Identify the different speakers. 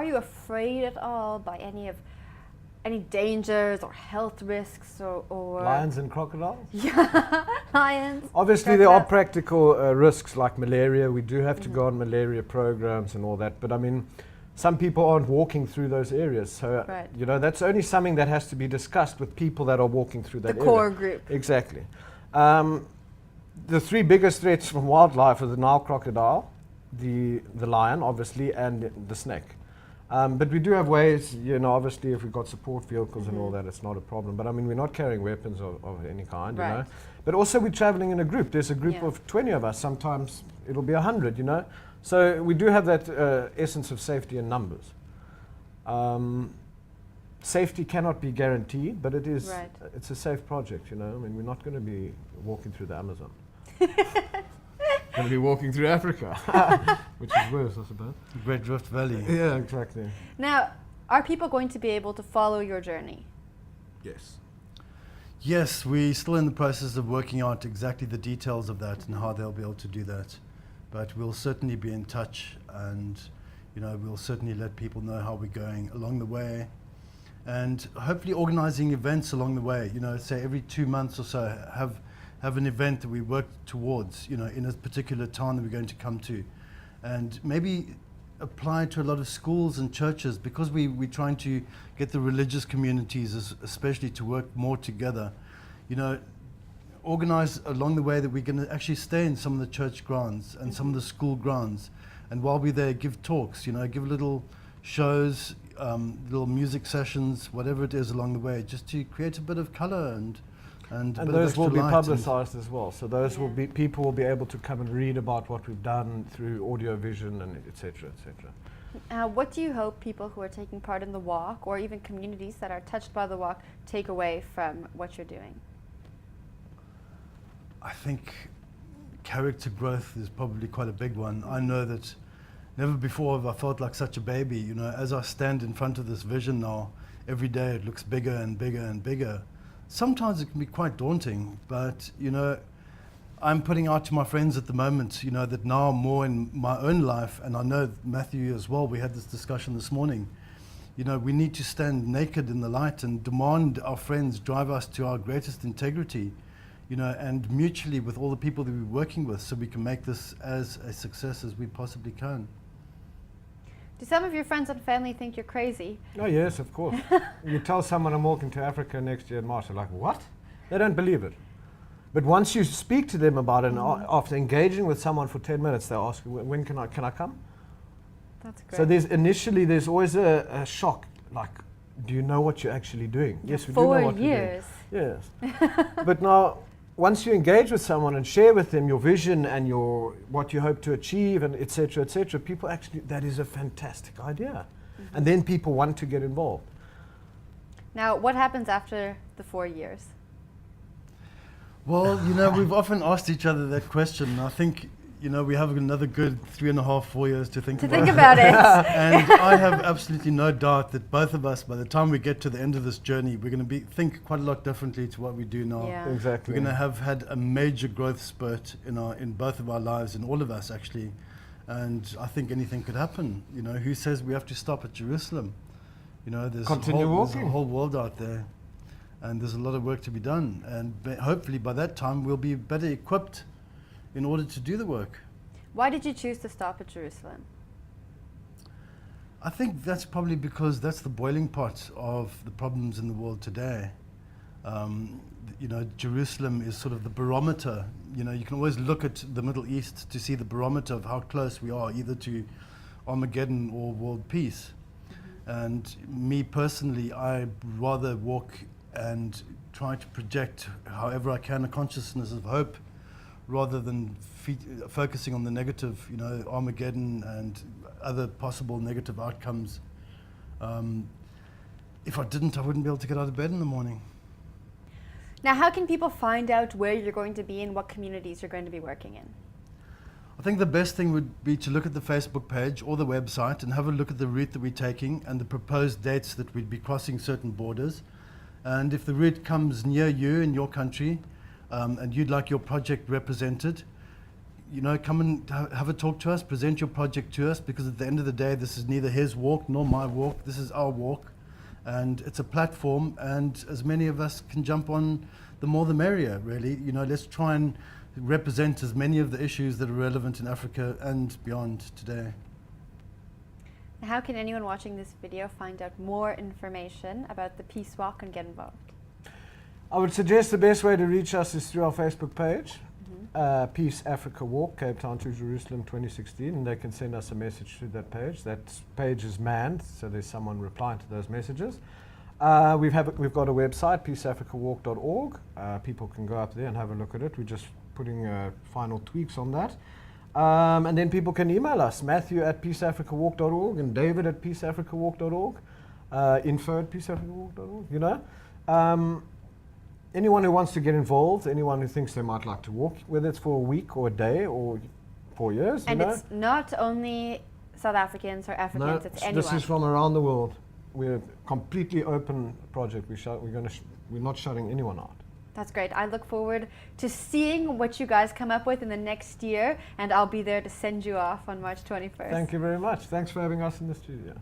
Speaker 1: are you afraid at all by any dangers or health risks or
Speaker 2: Lions and crocodiles?
Speaker 1: Yeah, lions.
Speaker 2: Obviously, there are
Speaker 1: crocodiles.
Speaker 2: practical risks like malaria. We do have to go on malaria programs and all that. But I mean, some people aren't walking through those areas. So,
Speaker 1: Right.
Speaker 2: you know, that's only something that has to be discussed with people that are walking through that
Speaker 1: The
Speaker 2: area.
Speaker 1: core group.
Speaker 2: Exactly. The three biggest threats from wildlife are the Nile crocodile, the lion, obviously, and the snake. But we do have ways, you know, obviously if we've got support vehicles and all that, it's not a problem. But I mean, we're not carrying weapons of any kind, you know.
Speaker 1: Right.
Speaker 2: But also we're traveling in a group. There's a group
Speaker 1: Yeah.
Speaker 2: of 20 of us. Sometimes it'll be 100, you know. So we do have that essence of safety in numbers. Safety cannot be guaranteed, but it is.
Speaker 1: Right.
Speaker 2: It's a safe project, you know. I mean, we're not going to be walking through the Amazon. Going to be walking through Africa, which is worse, I suppose.
Speaker 3: Great Rift Valley.
Speaker 2: Yeah, exactly.
Speaker 1: Now, are people going to be able to follow your journey?
Speaker 2: Yes.
Speaker 3: Yes, we're still in the process of working out exactly the details of that and how they'll be able to do that. But we'll certainly be in touch, and you know, we'll certainly let people know how we're going along the way, and hopefully organizing events along the way. You know, say every 2 months or so, have an event that we work towards, you know, in a particular town that we're going to come to, and maybe apply to a lot of schools and churches, because we're trying to get the religious communities especially to work more together. You know, organize along the way that we're going to actually stay in some of the church grounds and some of the school grounds, and while we're there, give talks, you know, give little shows, little music sessions, whatever it is along the way, just to create a bit of color and a bit of
Speaker 2: those will
Speaker 3: extra
Speaker 2: be
Speaker 3: light
Speaker 2: publicized as well. So those will
Speaker 1: Yeah.
Speaker 2: be, people will be able to come and read about what we've done through audio vision and et cetera, et cetera.
Speaker 1: What do you hope people who are taking part in the walk, or even communities that are touched by the walk, take away from what you're doing?
Speaker 3: I think character growth is probably quite a big one. I know that never before have I felt like such a baby. You know, as I stand in front of this vision now, every day it looks bigger and bigger and bigger. Sometimes it can be quite daunting, but you know, I'm putting out to my friends at the moment, you know, that now more in my own life, and I know Matthew as well, we had this discussion this morning, you know, we need to stand naked in the light and demand our friends drive us to our greatest integrity, you know, and mutually with all the people that we're working with, so we can make this as a success as we possibly can.
Speaker 1: Do some of your friends and family think you're crazy?
Speaker 2: Oh yes, of course. You tell someone I'm walking to Africa next year in March, they're like, what? They don't believe it. But once you speak to them about it, and after engaging with someone for 10 minutes, they ask, when can I come?
Speaker 1: That's great.
Speaker 2: So there's always a shock, like, do you know what you're actually doing? Yes, we do know
Speaker 1: 4
Speaker 2: what
Speaker 1: years.
Speaker 2: we're doing. Yes. But now, once you engage with someone and share with them your vision and what you hope to achieve and et cetera, people actually, that is a fantastic idea. And then people want to get involved.
Speaker 1: Now, what happens after the 4 years?
Speaker 3: Well, you know, we've often asked each other that question. I think, you know, we have another good 3.5, 4 years to think about it.
Speaker 1: About it.
Speaker 3: And I have absolutely no doubt that both of us, by the time we get to the end of this journey, we're going to think quite a lot differently to what we do now.
Speaker 1: Yeah.
Speaker 2: Exactly.
Speaker 3: We're going to have had a major growth spurt in both of our lives, in all of us actually. And I think anything could happen. You know, who says we have to stop at Jerusalem? You know, there's a whole world out there. And there's a lot of work to be done. And hopefully by that time we'll be better equipped in order to do the work.
Speaker 1: Why did you choose to stop at Jerusalem?
Speaker 3: I think that's probably because that's the boiling pot of the problems in the world today. You know, Jerusalem is sort of the barometer. You know, you can always look at the Middle East to see the barometer of how close we are either to Armageddon or world peace. And me personally, I rather walk and try to project however I can a consciousness of hope rather than focusing on the negative, you know, Armageddon and other possible negative outcomes. If I didn't, I wouldn't be able to get out of bed in the morning.
Speaker 1: Now, how can people find out where you're going to be and what communities you're going to be working in?
Speaker 3: I think the best thing would be to look at the Facebook page or the website and have a look at the route that we're taking and the proposed dates that we'd be crossing certain borders. And if the route comes near you in your country and you'd like your project represented, come and have a talk to us, present your project to us, because at the end of the day, this is neither his walk nor my walk. This is our walk, and it's a platform, and as many of us can jump on, the more the merrier, really. Let's try and represent as many of the issues that are relevant in Africa and beyond today.
Speaker 1: How can anyone watching this video find out more information about the Peace Walk and get involved?
Speaker 2: I would suggest the best way to reach us is through our Facebook page, Peace Africa Walk, Cape Town to Jerusalem 2016, and they can send us a message through that page. That page is manned, so there's someone replying to those messages. We've got a website, peaceafricawalk.org. People can go up there and have a look at it. We're just putting final tweaks on that. And then people can email us, Matthew at peaceafricawalk.org and David at peaceafricawalk.org, info at peaceafricawalk.org, anyone who wants to get involved, anyone who thinks they might like to walk, whether it's for a week or a day or 4 years.
Speaker 1: And it's not only South Africans or Africans, it's anyone.
Speaker 2: This is from around the world. We're a completely open project. We're not shutting anyone out.
Speaker 1: That's great. I look forward to seeing what you guys come up with in the next year, and I'll be there to send you off on March 21st.
Speaker 2: Thank you very much. Thanks for having us in the studio.